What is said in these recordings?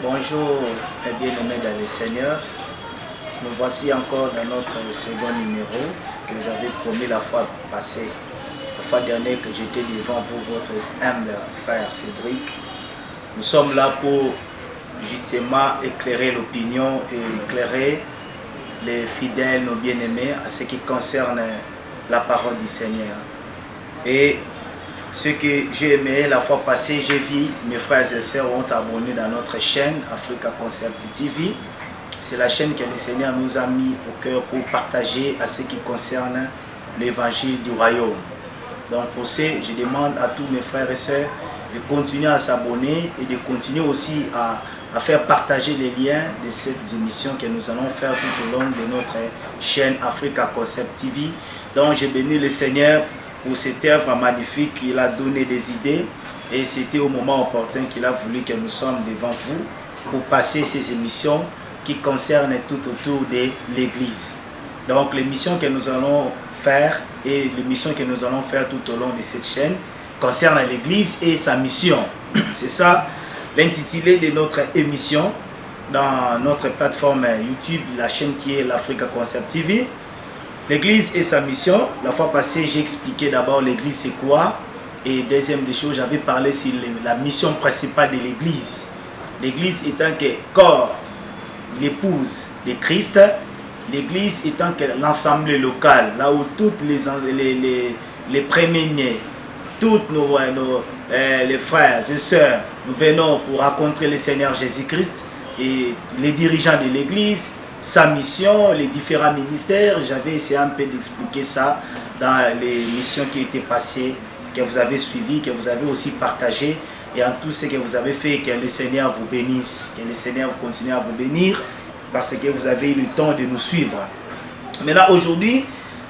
Bonjour et bien-aimés dans le Seigneur. Nous voici encore dans notre second numéro que j'avais promis la fois passée. La fois dernière que j'étais devant vous, votre humble frère Cédric. Nous sommes là pour justement éclairer l'opinion et éclairer les fidèles, nos bien-aimés, à ce qui concerne la parole du Seigneur. Et ce que j'ai aimé la fois passée, j'ai vu mes frères et sœurs ont abonné dans notre chaîne Africa Concept TV. C'est la chaîne que le Seigneur nous a mis au cœur pour partager à ce qui concerne l'évangile du royaume. Donc pour ce, je demande à tous mes frères et sœurs de continuer à s'abonner et de continuer aussi à faire partager les liens de cette émission que nous allons faire tout au long de notre chaîne Africa Concept TV. Donc je bénis le Seigneur pour cette œuvre magnifique. Il a donné des idées et c'était au moment opportun qu'il a voulu que nous sommes devant vous pour passer ces émissions qui concernent tout autour de l'Église. Donc l'émission que nous allons faire et l'émission que nous allons faire tout au long de cette chaîne concerne l'Église et sa mission. C'est ça l'intitulé de notre émission dans notre plateforme YouTube, la chaîne qui est l'Africa Concept TV. L'église et sa mission. La fois passée, j'ai expliqué d'abord l'église c'est quoi. Et deuxième des choses, j'avais parlé sur la mission principale de l'église. L'église étant que corps, l'épouse de Christ. L'église étant que l'assemblée locale, là où toutes les premiers-nés, tous les frères et sœurs, nous venons pour rencontrer le Seigneur Jésus-Christ et les dirigeants de l'église. Sa mission, les différents ministères, j'avais essayé un peu d'expliquer ça dans les missions qui étaient passées, que vous avez suivies, que vous avez aussi partagées, et en tout ce que vous avez fait, que le Seigneur vous bénisse, que le Seigneur continue à vous bénir, parce que vous avez eu le temps de nous suivre. Maintenant, aujourd'hui,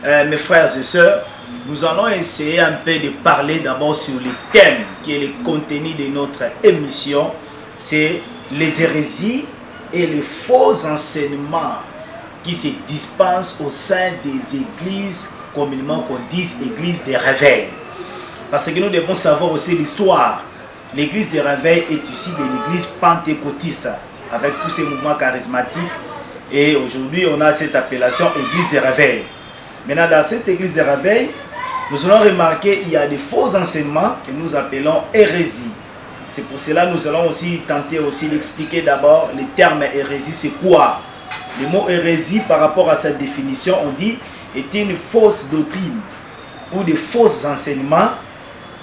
mes frères et sœurs, nous allons essayer un peu de parler d'abord sur le thème, qui est le contenu de notre émission, c'est les hérésies et les faux enseignements qui se dispensent au sein des églises, communément qu'on dise église des réveils. Parce que nous devons savoir aussi l'histoire. L'église des réveils est issue de l'église pentecôtiste, avec tous ces mouvements charismatiques. Et aujourd'hui, on a cette appellation église des réveils. Maintenant, dans cette église des réveils, nous allons remarquer qu'il y a des faux enseignements que nous appelons hérésie. C'est pour cela que nous allons aussi tenter aussi d'expliquer d'abord le terme hérésie, c'est quoi? Le mot hérésie, par rapport à sa définition, on dit est une fausse doctrine ou des faux enseignements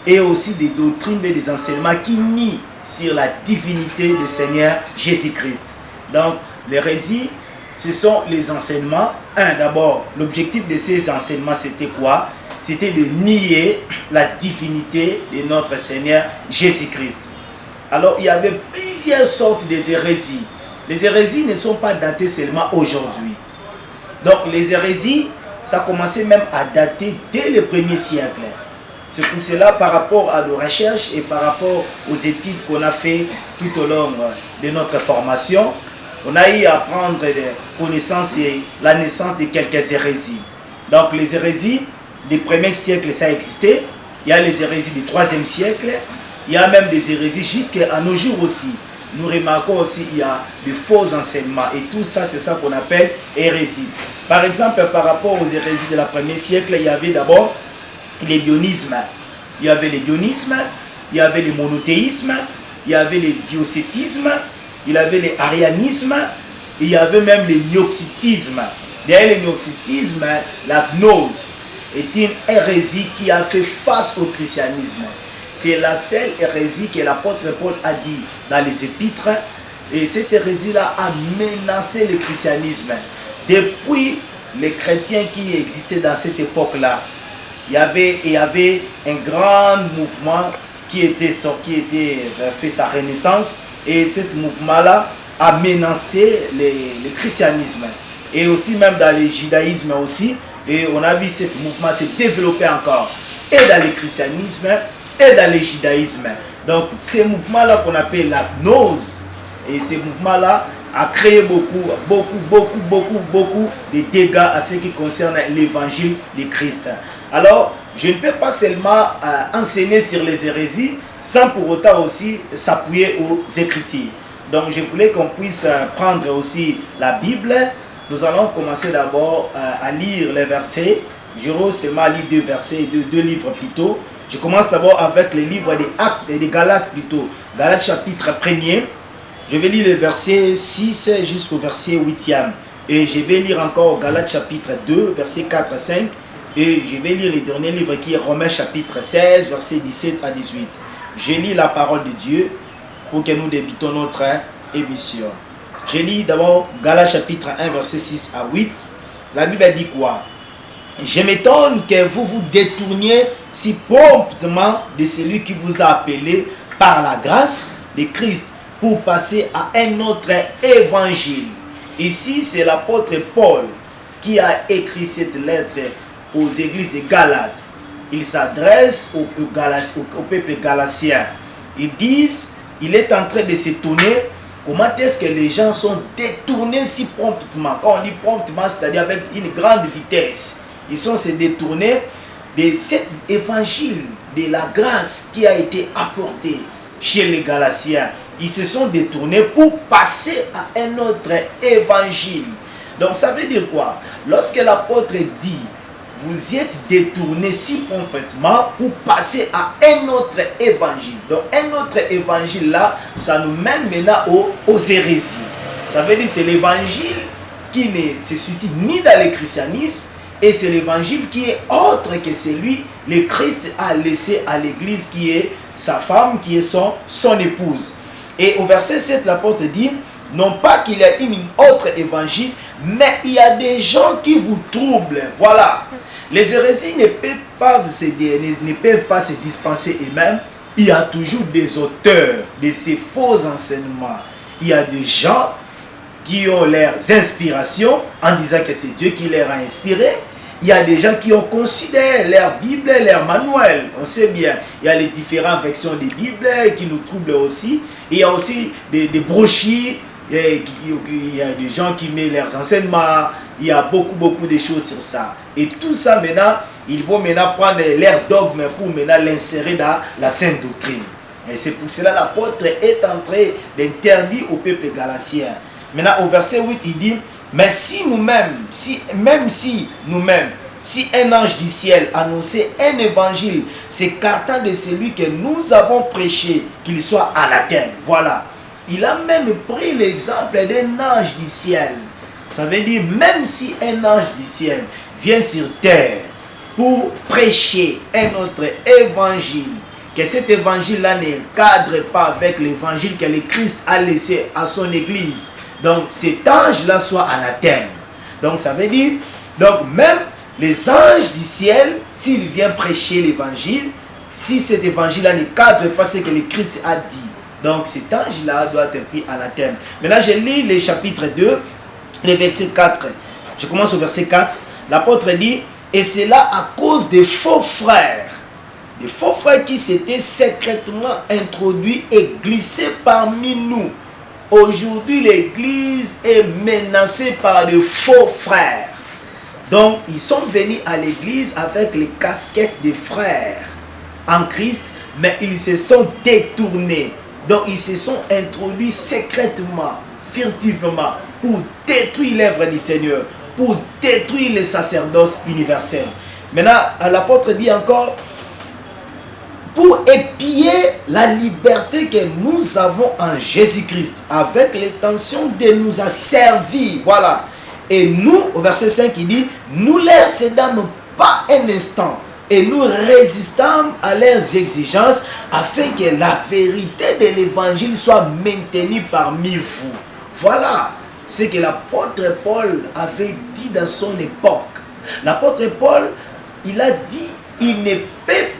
et aussi des doctrines et des enseignements qui nient sur la divinité du Seigneur Jésus-Christ. Donc l'hérésie, ce sont les enseignements. D'abord, l'objectif de ces enseignements, c'était quoi? C'était de nier la divinité de notre Seigneur Jésus-Christ. Alors, il y avait plusieurs sortes de hérésies. Les hérésies ne sont pas datées seulement aujourd'hui. Donc, les hérésies, ça commençait même à dater dès le 1er siècle. C'est pour cela, par rapport à nos recherches et par rapport aux études qu'on a fait tout au long de notre formation, on a eu à prendre connaissance et la naissance de quelques hérésies. Donc, les hérésies du 1er siècle, ça existait. Il y a les hérésies du 3e siècle. Il y a même des hérésies jusqu'à nos jours aussi. Nous remarquons aussi qu'il y a de faux enseignements. Et tout ça, c'est ça qu'on appelle hérésie. Par exemple, par rapport aux hérésies de la 1er siècle, il y avait d'abord les dionismes. Il y avait les dionismes, il y avait le monothéisme, il y avait les diocétismes, il y avait les arianismes, il y avait même le gnosticisme. Derrière le gnosticisme, la gnose est une hérésie qui a fait face au christianisme. C'est la seule hérésie que l'apôtre Paul a dit dans les épîtres. Et cette hérésie-là a menacé le christianisme. Depuis les chrétiens qui existaient dans cette époque-là, il y avait un grand mouvement qui était fait sa renaissance. Et ce mouvement-là a menacé le christianisme. Et aussi même dans le judaïsme aussi. Et on a vu ce mouvement se développer encore. Et dans le christianisme et dans le judaïsme. Donc, ces mouvements-là qu'on appelle la gnose, et ces mouvements-là a créé beaucoup de dégâts à ce qui concerne l'évangile de Christ. Alors, je ne peux pas seulement enseigner sur les hérésies sans pour autant aussi s'appuyer aux Écritures. Donc je voulais qu'on puisse prendre aussi la Bible. Nous allons commencer d'abord à lire les versets. J'aurai seulement lu deux versets, deux livres plutôt. Je commence d'abord avec le livre des Actes et des Galates plutôt. Galates chapitre 1er. Je vais lire le verset 6 jusqu'au verset 8e. Et je vais lire encore Galates chapitre 2, verset 4 à 5. Et je vais lire le dernier livre qui est Romains chapitre 16, verset 17 à 18. Je lis la parole de Dieu pour que nous débutons notre émission. Je lis d'abord Galates chapitre 1, verset 6 à 8. La Bible dit quoi? Je m'étonne que vous vous détourniez si promptement de celui qui vous a appelé par la grâce de Christ pour passer à un autre évangile. Ici, c'est l'apôtre Paul qui a écrit cette lettre aux églises de Galates. Il s'adresse au peuple galatien. Ils disent, il est en train de s'étonner comment est-ce que les gens sont détournés si promptement. Quand on dit promptement, c'est-à-dire avec une grande vitesse. Ils sont se détournés de cet évangile, de la grâce qui a été apportée chez les Galatiens. Ils se sont détournés pour passer à un autre évangile. Donc ça veut dire quoi? Lorsque l'apôtre dit, vous êtes détournés si complètement pour passer à un autre évangile. Donc un autre évangile là, ça nous mène maintenant aux hérésies. Ça veut dire c'est l'évangile qui ne se situe ni dans le christianisme, et c'est l'évangile qui est autre que celui le Christ a laissé à l'église, qui est sa femme, qui est son épouse. Et au verset 7, l'apôtre dit, non pas qu'il y a une autre évangile, mais il y a des gens qui vous troublent. Voilà. Les hérésies ne peuvent pas se dispenser eux-mêmes. Il y a toujours des auteurs de ces faux enseignements. Il y a des gens qui ont leurs inspirations en disant que c'est Dieu qui les a inspirés. Il y a des gens qui ont considéré leur Bible, leur manuel. On sait bien, il y a les différentes versions des Bibles qui nous troublent aussi. Il y a aussi des brochures. Il y a des gens qui mettent leurs enseignements. Il y a beaucoup de choses sur ça. Et tout ça maintenant, ils vont maintenant prendre leur dogme pour maintenant l'insérer dans la sainte doctrine. Et c'est pour cela que l'apôtre est en train d'interdire au peuple galatien. Maintenant au verset 8 il dit, mais si nous-mêmes, si un ange du ciel annonçait un évangile s'écartant de celui que nous avons prêché, qu'il soit anathème. Voilà. Il a même pris l'exemple d'un ange du ciel. Ça veut dire, même si un ange du ciel vient sur terre pour prêcher un autre évangile, que cet évangile-là ne cadre pas avec l'évangile que le Christ a laissé à son église, donc cet ange-là soit anathème. Donc ça veut dire, donc même les anges du ciel, s'ils viennent prêcher l'évangile, si cet évangile-là ne cadre pas ce que le Christ a dit, donc cet ange-là doit être pris anathème. Maintenant je lis le chapitre 2, le verset 4. Je commence au verset 4. L'apôtre dit, et c'est là à cause des faux frères qui s'étaient secrètement introduits et glissés parmi nous. Aujourd'hui, l'église est menacée par de faux frères. Donc, ils sont venus à l'église avec les casquettes des frères en Christ, mais ils se sont détournés. Donc, ils se sont introduits secrètement, furtivement, pour détruire l'œuvre du Seigneur, pour détruire le sacerdoce universel. Maintenant, l'apôtre dit encore, pour épier la liberté que nous avons en Jésus-Christ, avec l'intention de nous asservir. Voilà. Et nous, au verset 5, il dit, nous les cédâmes pas un instant, et nous résistâmes à leurs exigences, afin que la vérité de l'évangile soit maintenue parmi vous. Voilà ce que l'apôtre Paul avait dit dans son époque. L'apôtre Paul, il a dit,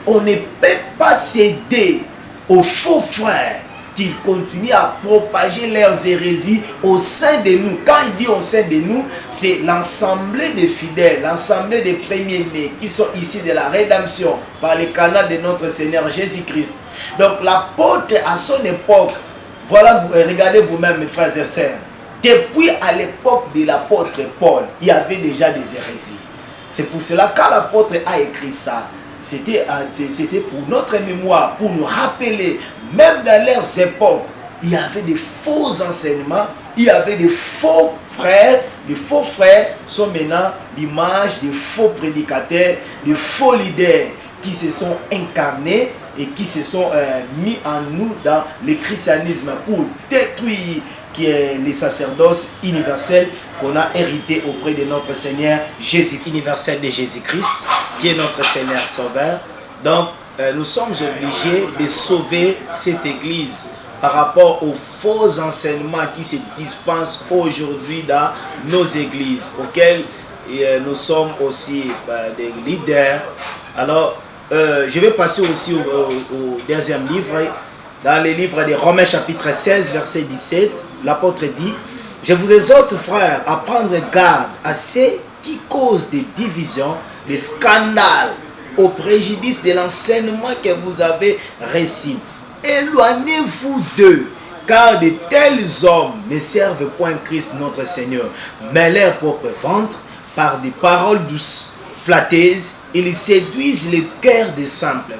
on ne peut pas céder aux faux frères qui continuent à propager leurs hérésies au sein de nous. Quand il dit au sein de nous, c'est l'ensemble des fidèles, l'ensemble des premiers-nés qui sont ici de la rédemption par le canal de notre Seigneur Jésus-Christ. Donc l'apôtre à son époque, voilà, regardez vous-même mes frères et sœurs, depuis à l'époque de l'apôtre Paul, il y avait déjà des hérésies. C'est pour cela que quand l'apôtre a écrit ça, c'était pour notre mémoire, pour nous rappeler, même dans leurs époques, il y avait des faux enseignements, il y avait des faux frères. Les faux frères sont maintenant l'image des faux prédicateurs, des faux leaders qui se sont incarnés et qui se sont mis en nous dans le christianisme pour détruire qui est le sacerdoce universel qu'on a hérité auprès de notre Seigneur Jésus, universel de Jésus-Christ, qui est notre Seigneur Sauveur. Donc, nous sommes obligés de sauver cette Église par rapport aux faux enseignements qui se dispensent aujourd'hui dans nos églises, auxquelles nous sommes aussi des leaders. Alors, je vais passer aussi au deuxième livre. Dans le livre de Romains chapitre 16, verset 17, l'apôtre dit: « Je vous exhorte, frères, à prendre garde à ceux qui causent des divisions, des scandales, au préjudice de l'enseignement que vous avez reçu. Éloignez-vous d'eux, car de tels hommes ne servent point Christ notre Seigneur, mais leur propre ventre, par des paroles douces, flatteuses, ils séduisent le cœur des simples. »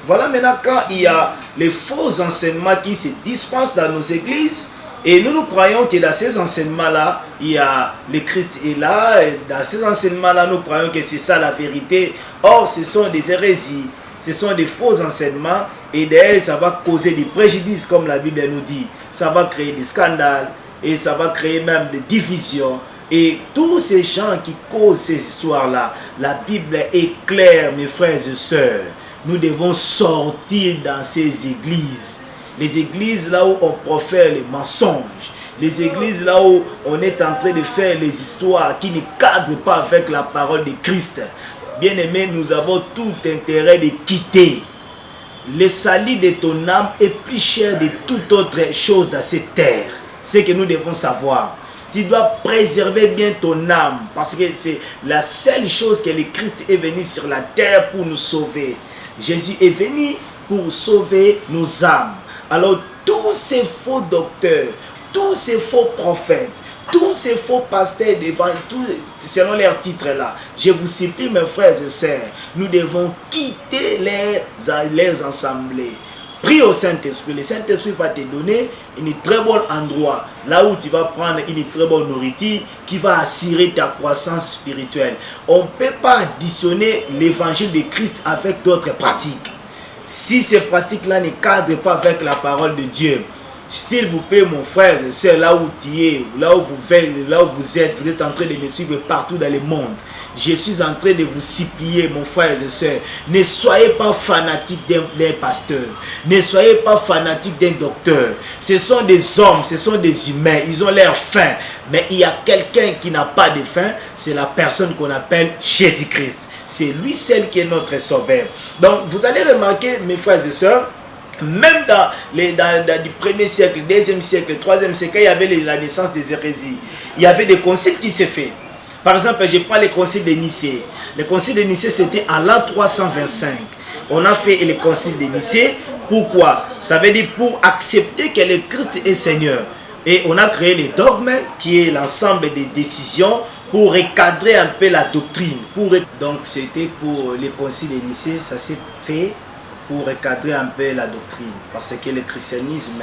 Voilà maintenant quand il y a les faux enseignements qui se dispensent dans nos églises. Et nous croyons que dans ces enseignements-là, il y a le Christ est là. Et dans ces enseignements-là, nous croyons que c'est ça la vérité. Or, ce sont des hérésies. Ce sont des faux enseignements. Et d'ailleurs, ça va causer des préjudices, comme la Bible nous dit. Ça va créer des scandales. Et ça va créer même des divisions. Et tous ces gens qui causent ces histoires-là, la Bible est claire, mes frères et sœurs. Nous devons sortir dans ces églises. Les églises là où on profère les mensonges. Les églises là où on est en train de faire les histoires qui ne cadrent pas avec la parole de Christ. Bien-aimés, nous avons tout intérêt de quitter. Le salut de ton âme est plus cher de toute autre chose dans cette terre. C'est que nous devons savoir. Tu dois préserver bien ton âme. Parce que c'est la seule chose que le Christ est venu sur la terre pour nous sauver. Jésus est venu pour sauver nos âmes. Alors tous ces faux docteurs, tous ces faux prophètes, tous ces faux pasteurs devant tous, selon leurs titres là, je vous supplie mes frères et sœurs, nous devons quitter les assemblées. Prie au Saint-Esprit. Le Saint-Esprit va te donner un très bon endroit, là où tu vas prendre une très bonne nourriture qui va assurer ta croissance spirituelle. On ne peut pas additionner l'évangile de Christ avec d'autres pratiques. Si ces pratiques-là ne cadrent pas avec la parole de Dieu, s'il vous plaît, mon frère et soeur, là où tu es, là où vous êtes en train de me suivre partout dans le monde. Je suis en train de vous supplier, mon frère et soeur, ne soyez pas fanatique d'un pasteur, ne soyez pas fanatique d'un docteur. Ce sont des hommes, ce sont des humains, ils ont leur faim. Mais il y a quelqu'un qui n'a pas de faim, c'est la personne qu'on appelle Jésus-Christ. C'est lui seul qui est notre sauveur. Donc vous allez remarquer, mes frères et sœurs, même dans du 1er siècle, 2e siècle, 3e siècle, il y avait la naissance des hérésies. Il y avait des conciles qui s'est fait. Par exemple, je prends le concile de Nicée. Le concile de Nicée, c'était en l'an 325. On a fait le concile de Nicée. Pourquoi? Ça veut dire pour accepter que le Christ est Seigneur. Et on a créé les dogmes, qui est l'ensemble des décisions, pour recadrer un peu la doctrine. Donc c'était pour le concile de Nicée, ça s'est fait pour recadrer un peu la doctrine. Parce que le christianisme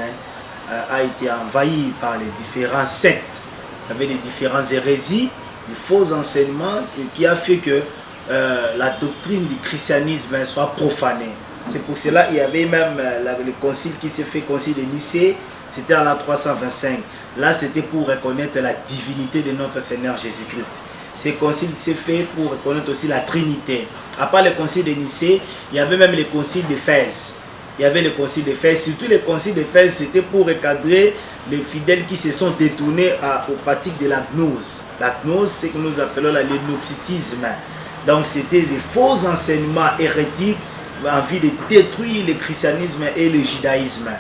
a été envahi par les différents sectes. Il y avait les différentes hérésies, des faux enseignements qui a fait que la doctrine du christianisme soit profanée. C'est pour cela qu'il y avait même le concile qui s'est fait, concile de Nicée, c'était en l'an 325. Là, c'était pour reconnaître la divinité de notre Seigneur Jésus-Christ. Ce concile s'est fait pour reconnaître aussi la Trinité. À part le concile de Nicée, il y avait même le concile d'Éphèse. Il y avait le concile d'Éphèse. Surtout le concile d'Éphèse, c'était pour recadrer les fidèles qui se sont détournés aux pratiques de la gnose. La gnose, c'est ce que nous appelons le gnosticisme. Donc c'était des faux enseignements hérétiques en vue de détruire le christianisme et le judaïsme.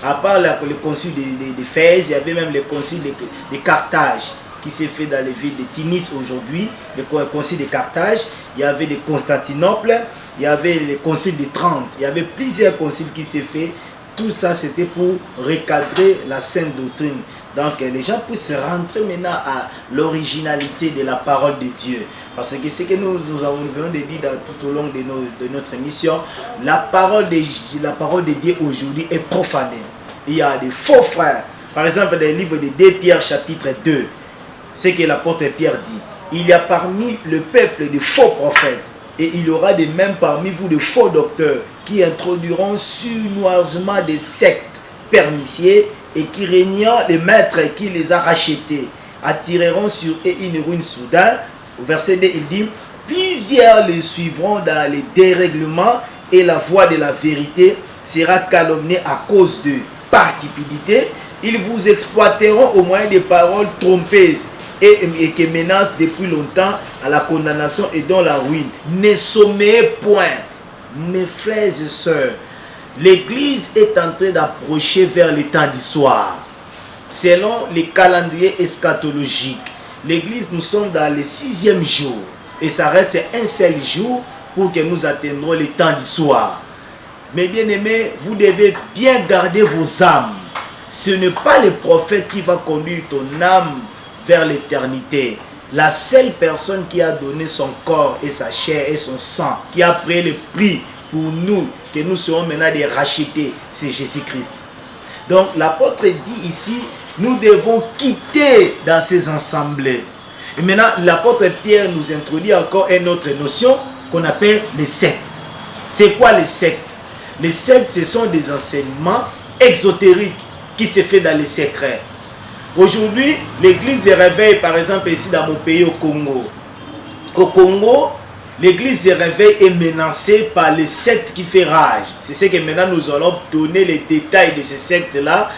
À part le concile d'Éphèse, il y avait même le concile de Carthage qui s'est fait dans les villes de Tunis aujourd'hui, le concile de Carthage, il y avait de Constantinople, il y avait le concile de Trente, il y avait plusieurs conciles qui s'est fait. Tout ça, c'était pour recadrer la sainte doctrine. Donc, les gens puissent rentrer maintenant à l'originalité de la parole de Dieu. Parce que ce que nous venons de dire tout au long de notre émission, la parole de Dieu aujourd'hui est profanée. il y a des faux frères. Par exemple, dans le livre de 2 Pierre chapitre 2, ce que l'apôtre Pierre dit. Il y a parmi le peuple de faux prophètes et il y aura de même parmi vous de faux docteurs qui introduiront sournoisement des sectes pernicieuses et qui régnant les maîtres qui les a rachetés attireront sur eux une ruine soudain. Au verset 2, il dit: plusieurs les suivront dans les dérèglements et la voie de la vérité sera calomniée à cause d'eux. Par cupidité, ils vous exploiteront au moyen des paroles trompeuses et qui menacent depuis longtemps à la condamnation et dans la ruine. Ne sommeillez point, mes frères et sœurs. L'Église est en train d'approcher vers le temps du soir. Selon les calendriers eschatologiques, l'Église, nous sommes dans le 6e jour. Et ça reste un seul jour pour que nous atteindrons le temps du soir. Mais bien aimés, vous devez bien garder vos âmes. Ce n'est pas le prophète qui va conduire ton âme vers l'éternité. La seule personne qui a donné son corps et sa chair et son sang, qui a payé le prix pour nous, que nous serons maintenant des rachetés, c'est Jésus-Christ. Donc l'apôtre dit ici, nous devons quitter dans ces assemblées. Et maintenant, l'apôtre Pierre nous introduit encore une autre notion qu'on appelle les sectes. C'est quoi les sectes? Les sectes, ce sont des enseignements exotériques qui se font dans les secrets. Aujourd'hui, l'église des réveils, par exemple ici dans mon pays au Congo. Au Congo, l'église des réveils est menacée par les sectes qui font rage. C'est ce que maintenant nous allons donner les détails de ces sectes-là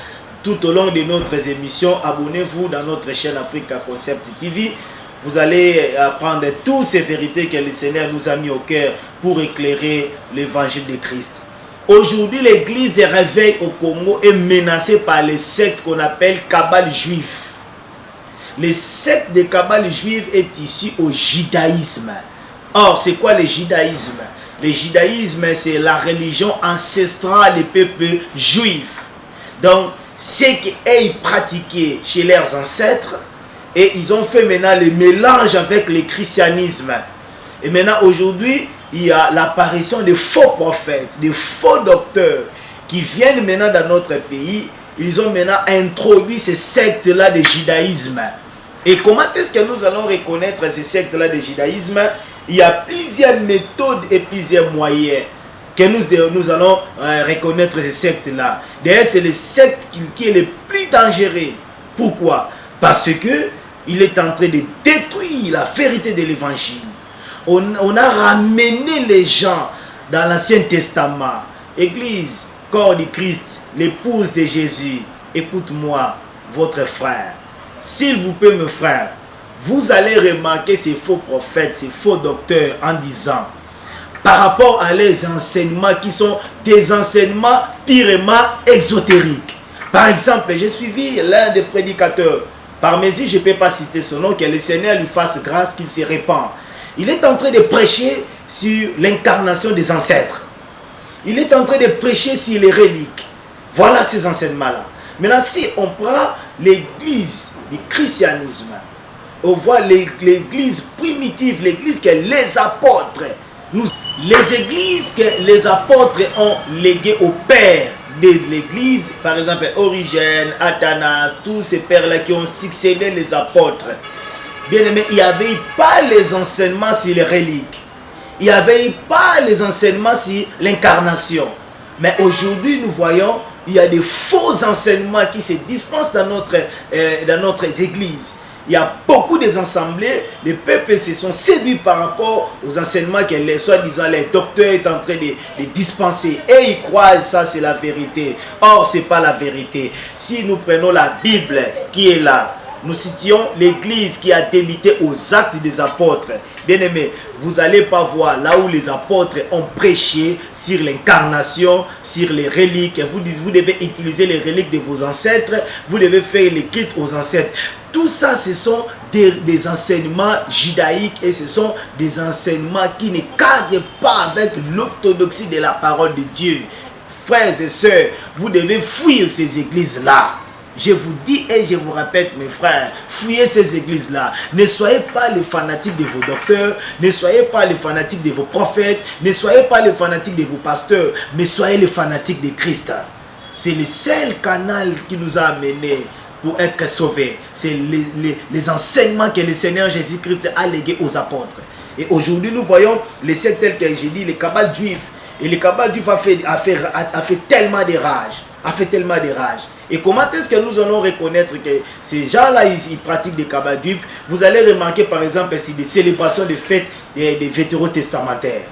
tout au long de notre émission. Abonnez-vous dans notre chaîne Africa Concept TV. Vous allez apprendre toutes ces vérités que le Seigneur nous a mis au cœur pour éclairer l'évangile de Christ. Aujourd'hui, l'église des réveils au Congo est menacée par les sectes qu'on appelle Kabbale juif. Les sectes de Kabbale juif est issu au judaïsme. Or, c'est quoi le judaïsme? Le judaïsme, c'est la religion ancestrale des peuples juifs. Donc, ce qu'ils pratiquaient chez leurs ancêtres, et ils ont fait maintenant le mélange avec le christianisme. Et maintenant, aujourd'hui, il y a l'apparition de faux prophètes, de faux docteurs qui viennent maintenant dans notre pays. Ils ont maintenant introduit ces sectes-là de judaïsme. Et comment est-ce que nous allons reconnaître ces sectes-là de judaïsme? Il y a plusieurs méthodes et plusieurs moyens que nous allons reconnaître ces sectes-là. D'ailleurs, c'est le secte qui est le plus dangereux. Pourquoi? Parce que il est en train de détruire la vérité de l'évangile. On a ramené les gens dans l'Ancien Testament. Église, corps de Christ, l'épouse de Jésus. Écoute-moi, votre frère. S'il vous plaît, mes frères, vous allez remarquer ces faux prophètes, ces faux docteurs en disant, par rapport à les enseignements qui sont des enseignements purement exotériques. Par exemple, j'ai suivi l'un des prédicateurs. Parmi eux, je ne peux pas citer son nom, que le Seigneur lui fasse grâce, qu'il se répand. Il est en train de prêcher sur l'incarnation des ancêtres. Il est en train de prêcher sur les reliques. Voilà ces enseignements-là. Maintenant, si on prend l'église du christianisme, on voit l'église primitive, l'église que les apôtres, les églises que les apôtres ont léguées aux pères de l'église, par exemple Origène, Athanas, tous ces pères-là qui ont succédé les apôtres. Bien aimé, il n'y avait pas les enseignements sur les reliques. Il n'y avait pas les enseignements sur l'incarnation. Mais aujourd'hui, nous voyons, il y a des faux enseignements qui se dispensent dans notre église. Il y a beaucoup des assemblées, les peuples se sont séduits par rapport aux enseignements que les soi-disant les docteurs sont en train de dispenser. Et ils croient ça c'est la vérité. Or, ce n'est pas la vérité. Si nous prenons la Bible qui est là, nous citions l'église qui a débuté aux actes des apôtres. Bien aimé, vous n'allez pas voir là où les apôtres ont prêché sur l'incarnation, sur les reliques. Vous devez utiliser les reliques de vos ancêtres. Vous devez faire les cultes aux ancêtres. Tout ça, ce sont des enseignements judaïques et ce sont des enseignements qui ne cadrent pas avec l'orthodoxie de la parole de Dieu. Frères et sœurs, vous devez fuir ces églises-là. Je vous dis et je vous répète, mes frères, fuyez ces églises-là. Ne soyez pas les fanatiques de vos docteurs, ne soyez pas les fanatiques de vos prophètes, ne soyez pas les fanatiques de vos pasteurs, mais soyez les fanatiques de Christ. C'est le seul canal qui nous a amenés pour être sauvés. C'est les enseignements que le Seigneur Jésus-Christ a légués aux apôtres. Et aujourd'hui, nous voyons les sectes tels que j'ai dit, les kabbales juifs. Et le kabbale juif a fait tellement de rage. Et comment est-ce que nous allons reconnaître que ces gens-là, ils pratiquent des kabbales juifs? Vous allez remarquer, par exemple, si des célébrations de fêtes des vétérotestamentaires.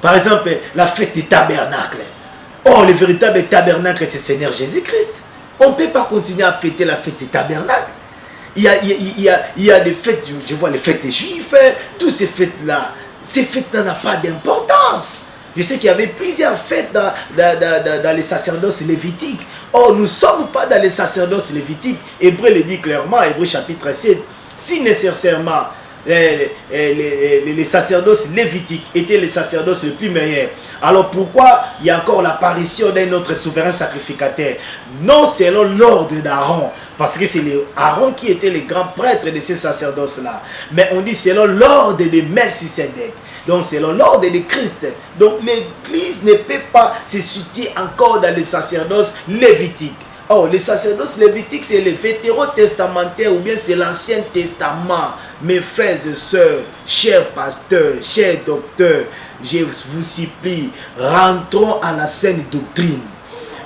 Par exemple, la fête des tabernacles. Oh, le véritable tabernacle, c'est le Seigneur Jésus-Christ. On ne peut pas continuer à fêter la fête des tabernacles. Il y a des fêtes, je vois les fêtes des juifs, toutes ces fêtes-là. Ces fêtes-là n'ont pas d'importance. Je sais qu'il y avait plusieurs fêtes dans les sacerdoces lévitiques. Or, nous ne sommes pas dans les sacerdoces lévitiques. Hébreu le dit clairement, Hébreu chapitre 7. Si nécessairement les sacerdoces lévitiques étaient les sacerdoces les plus meilleurs, alors pourquoi il y a encore l'apparition d'un autre souverain sacrificateur? Non selon l'ordre d'Aaron, parce que c'est Aaron qui était le grand prêtre de ces sacerdoces-là. Mais on dit selon l'ordre de Melchisédek. Donc selon l'ordre de Christ. Donc l'église ne peut pas se situer encore dans les sacerdoces lévitiques. Oh, les sacerdoces lévitiques, c'est les vétérotestamentaires ou bien c'est l'Ancien Testament. Mes frères et sœurs, chers pasteurs, chers docteurs, je vous supplie, rentrons à la saine doctrine.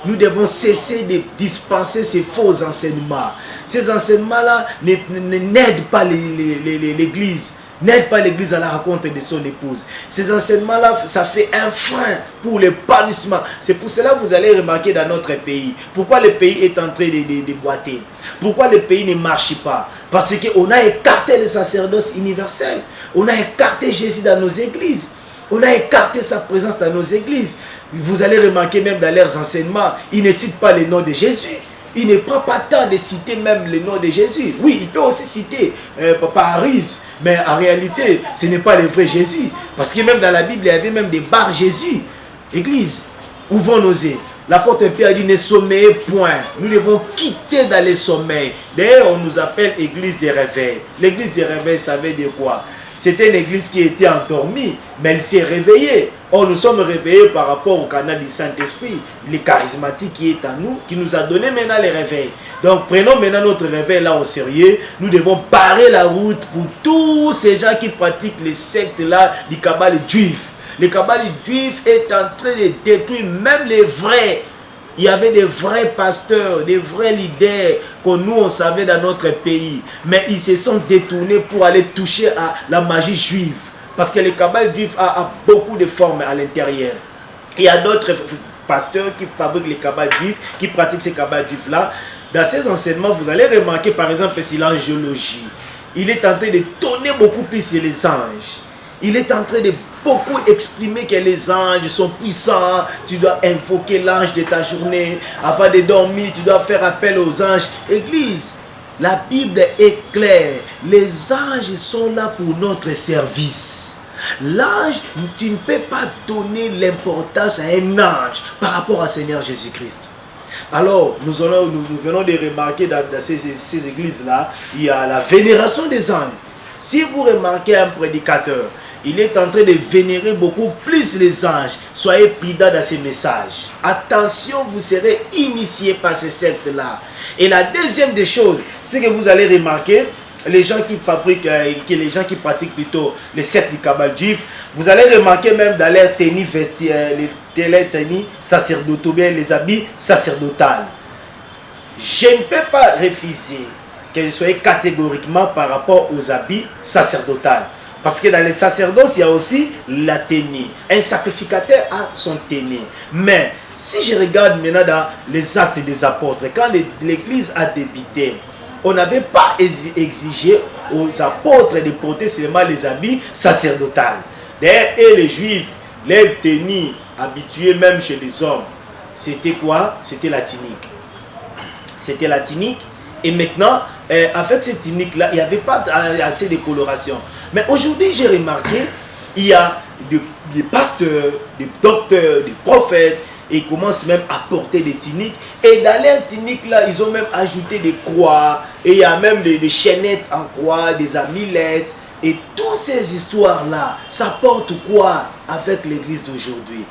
Nous devons cesser de dispenser ces faux enseignements. Ces enseignements-là n'aident pas l'Église. N'aide pas l'Église à la rencontre de son épouse. Ces enseignements-là, ça fait un frein pour l'épanouissement. C'est pour cela que vous allez remarquer dans notre pays. Pourquoi le pays est en train de boiter? Pourquoi le pays ne marche pas? Parce qu'on a écarté le sacerdoce universel. On a écarté Jésus dans nos églises. On a écarté sa présence dans nos églises. Vous allez remarquer même dans leurs enseignements, ils ne citent pas le nom de Jésus. Il ne prend pas le temps de citer même le nom de Jésus. Oui, il peut aussi citer Papa Aris, mais en réalité, ce n'est pas le vrai Jésus. Parce que même dans la Bible, il y avait même des bars Jésus. Église, où vont nos yeux? L'apôtre Pierre dit ne sommeillez point. Nous devons quitter dans les sommeils. D'ailleurs, on nous appelle église des réveils. L'église des réveils, ça veut dire quoi? C'était une église qui était endormie, mais elle s'est réveillée. Or, nous sommes réveillés par rapport au canal du Saint-Esprit, le charismatique qui est en nous, qui nous a donné maintenant les réveils. Donc, prenons maintenant notre réveil là au sérieux. Nous devons parer la route pour tous ces gens qui pratiquent les sectes là du kabbale juif. Le kabbale juif est en train de détruire même les vrais. Il y avait des vrais pasteurs, des vrais leaders que nous on savait dans notre pays. Mais ils se sont détournés pour aller toucher à la magie juive. Parce que le kabbale juif a beaucoup de formes à l'intérieur. Il y a d'autres pasteurs qui fabriquent les kabbales juifs, qui pratiquent ces kabbales juifs là. Dans ces enseignements, vous allez remarquer par exemple si l'angiologie. Il est en train de donner beaucoup plus les anges. Il est en train de beaucoup exprimer que les anges sont puissants. Tu dois invoquer l'ange de ta journée. Avant de dormir, tu dois faire appel aux anges. Église, la Bible est claire. Les anges sont là pour notre service. L'ange, tu ne peux pas donner l'importance à un ange par rapport à Seigneur Jésus-Christ. Alors, nous venons de remarquer dans ces églises-là, il y a la vénération des anges. Si vous remarquez un prédicateur, il est en train de vénérer beaucoup plus les anges. Soyez prudents dans ces messages. Attention, vous serez initiés par ces sectes-là. Et la deuxième des choses, c'est que vous allez remarquer, les gens qui fabriquent, les gens qui pratiquent plutôt les sectes du kabbale juif, vous allez remarquer même dans leurs tenues les tenues sacerdotales, bien les habits sacerdotales. Je ne peux pas refuser que je sois catégoriquement par rapport aux habits sacerdotales. Parce que dans les sacerdoces, il y a aussi la tenue. Un sacrificateur a son tenue. Mais si je regarde maintenant dans les actes des apôtres, quand l'église a débuté, on n'avait pas exigé aux apôtres de porter seulement les habits sacerdotales. D'ailleurs, et les juifs, les tenues habituées même chez les hommes, c'était quoi? C'était la tunique. C'était la tunique. Et maintenant, avec cette tunique-là, il n'y avait pas assez de coloration. Mais aujourd'hui, j'ai remarqué, il y a des pasteurs, des docteurs, des prophètes, et ils commencent même à porter des tuniques. Et dans leurs tuniques-là, ils ont même ajouté des croix. Et il y a même des chaînettes en croix, des amulettes. Et toutes ces histoires-là, ça porte quoi avec l'église d'aujourd'hui?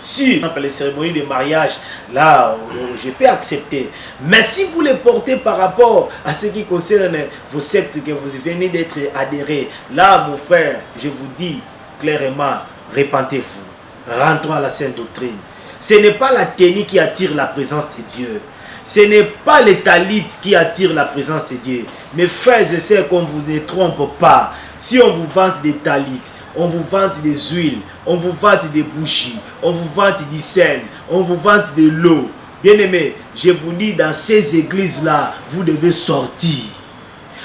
sur les cérémonies de mariage, là, je peux accepter. Mais si vous les portez par rapport à ce qui concerne vos sectes que vous venez d'être adhérés, là, mon frère, je vous dis clairement, repentez-vous. Rentrons à la sainte doctrine. Ce n'est pas la tenue qui attire la présence de Dieu. Ce n'est pas les talites qui attirent la présence de Dieu. Mes frères et sœurs, qu'on ne vous ne trompe pas. Si on vous vante des talites, on vous vante des huiles, on vous vante des bougies, on vous vante du sel, on vous vante de l'eau. Bien-aimés, je vous dis, dans ces églises-là, vous devez sortir.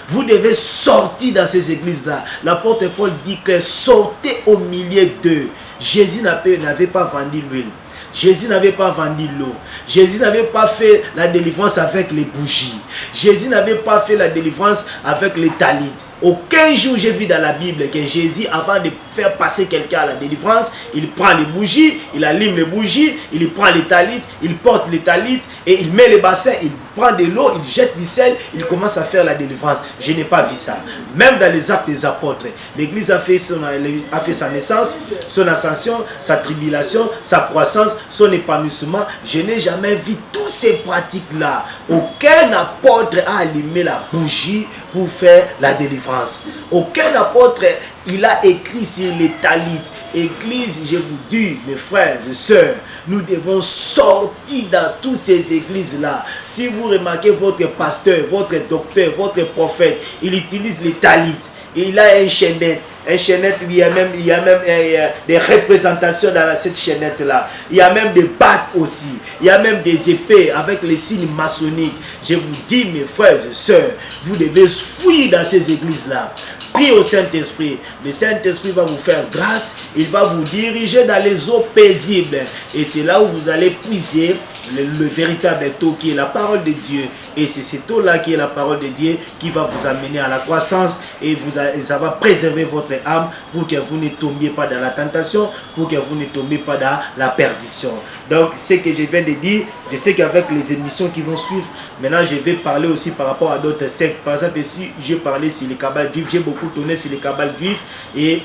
Vous devez sortir dans ces églises-là. L'apôtre Paul dit que sortez au milieu d'eux. Jésus n'avait pas vendu l'huile. Jésus n'avait pas vendu l'eau. Jésus n'avait pas fait la délivrance avec les bougies. Jésus n'avait pas fait la délivrance avec les talites. Aucun jour j'ai vu dans la Bible que Jésus, avant de faire passer quelqu'un à la délivrance, il prend les bougies, il allume les bougies, il prend les talites, il porte les talites et il met les bassins, il prend de l'eau, il jette du sel, il commence à faire la délivrance. Je n'ai pas vu ça. Même dans les actes des apôtres, l'Église a fait sa naissance, son ascension, sa tribulation, sa croissance, son épanouissement. Je n'ai jamais vu toutes ces pratiques-là. Aucun apôtre a allumé la bougie pour faire la délivrance. Aucun apôtre, il a écrit sur les talites. Église, je vous dis, mes frères et sœurs, nous devons sortir dans toutes ces églises-là. Si vous remarquez votre pasteur, votre docteur, votre prophète, il utilise les talites. Et il a une chaînette. Une chaînette, il y a même des représentations dans cette chaînette-là. Il y a même des bagues aussi. Il y a même des épées avec les signes maçonniques. Je vous dis, mes frères et sœurs, vous devez fuir dans ces églises-là. Priez au Saint-Esprit. Le Saint-Esprit va vous faire grâce. Il va vous diriger dans les eaux paisibles. Et c'est là où vous allez puiser le véritable taux qui est la parole de Dieu. Et c'est ce taux-là qui est la parole de Dieu qui va vous amener à la croissance et ça va préserver votre âme pour que vous ne tombiez pas dans la tentation, pour que vous ne tombiez pas dans la perdition. Donc, ce que je viens de dire, je sais qu'avec les émissions qui vont suivre, maintenant je vais parler aussi par rapport à d'autres sectes. Par exemple, si j'ai parlé sur les cabales juifs, j'ai beaucoup tourné sur les cabales juifs et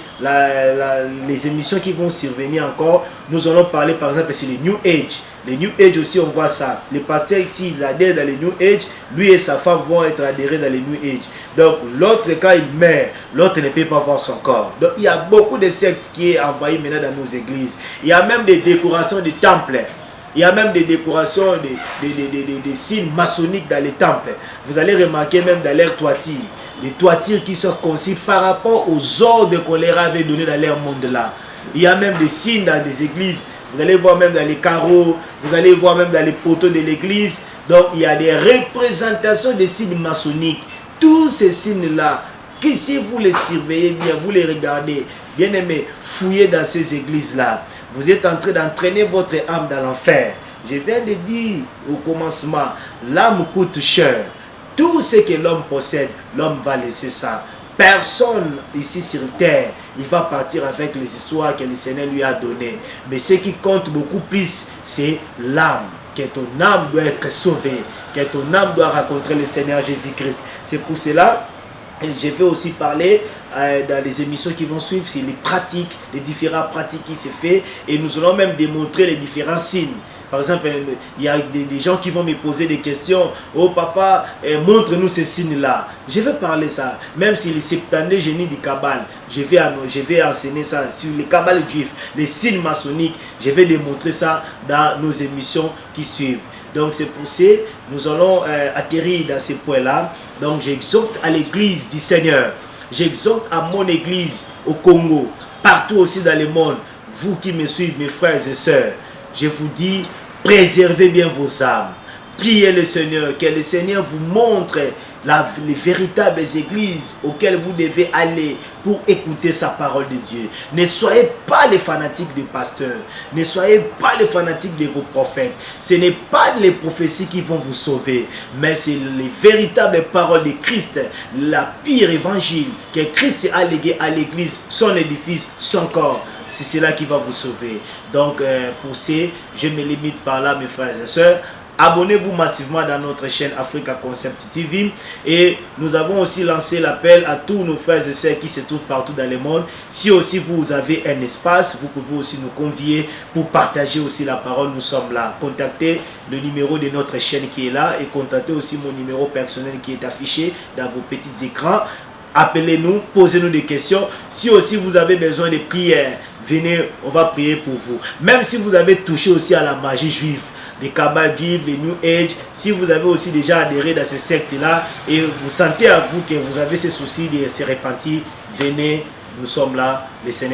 les émissions qui vont survenir encore, nous allons parler par exemple sur les New Age. Les New Age aussi, on voit ça. Le pasteur ici, il adhère dans les New Age. Lui et sa femme vont être adhérés dans les New Age. Donc, l'autre, quand il meurt, l'autre ne peut pas voir son corps. Donc, il y a beaucoup de sectes qui est envahi maintenant dans nos églises. Il y a même des décorations de temples. Il y a même des décorations, des signes maçonniques dans les temples. Vous allez remarquer même dans leurs toitures. Les toitures qui sont conçues par rapport aux ordres qu'on leur avait donnés dans leur monde là. Il y a même des signes dans des églises. Vous allez voir même dans les carreaux, vous allez voir même dans les poteaux de l'église. Donc il y a des représentations des signes maçonniques. Tous ces signes-là, qui si vous les surveillez bien, vous les regardez, bien aimé, fouillez dans ces églises-là. Vous êtes en train d'entraîner votre âme dans l'enfer. Je viens de dire au commencement, l'âme coûte cher. Tout ce que l'homme possède, l'homme va laisser ça. Personne ici sur terre, il va partir avec les histoires que le Seigneur lui a données. Mais ce qui compte beaucoup plus, c'est l'âme. Que ton âme doit être sauvée. Que ton âme doit rencontrer le Seigneur Jésus-Christ. C'est pour cela que je vais aussi parler dans les émissions qui vont suivre sur les pratiques, les différentes pratiques qui se font. Et nous allons même démontrer les différents signes. Par exemple, il y a des gens qui vont me poser des questions. Oh papa, montre-nous ces signes-là. Je vais parler ça. Même si les 70 génies du Kabbale, je vais enseigner ça sur les Kabbales juifs, les signes maçonniques. Je vais démontrer ça dans nos émissions qui suivent. Donc c'est pour ça que nous allons atterrir dans ces points-là. Donc j'exhorte à l'église du Seigneur. J'exhorte à mon église au Congo, partout aussi dans le monde. Vous qui me suivez, mes frères et sœurs, je vous dis, préservez bien vos âmes. Priez le Seigneur, que le Seigneur vous montre les véritables églises auxquelles vous devez aller pour écouter sa parole de Dieu. Ne soyez pas les fanatiques des pasteurs. Ne soyez pas les fanatiques de vos prophètes. Ce n'est pas les prophéties qui vont vous sauver, mais c'est les véritables paroles de Christ, la pire évangile que Christ a légué à l'église, son édifice, son corps. C'est cela qui va vous sauver. Donc, pour ce, je me limite par là, mes frères et sœurs. abonnez-vous massivement dans notre chaîne Africa Concept TV. Et nous avons aussi lancé l'appel à tous nos frères et sœurs qui se trouvent partout dans le monde. Si aussi vous avez un espace, vous pouvez aussi nous convier pour partager aussi la parole. Nous sommes là. Contactez le numéro de notre chaîne qui est là et contactez aussi mon numéro personnel qui est affiché dans vos petits écrans. Appelez-nous, posez-nous des questions. Si aussi vous avez besoin de prières, venez, on va prier pour vous. Même si vous avez touché aussi à la magie juive, les Kabbales juives, les New Age, si vous avez aussi déjà adhéré dans ces sectes-là et vous sentez à vous que vous avez ces soucis de se repentir, venez, nous sommes là, les Seigneurs.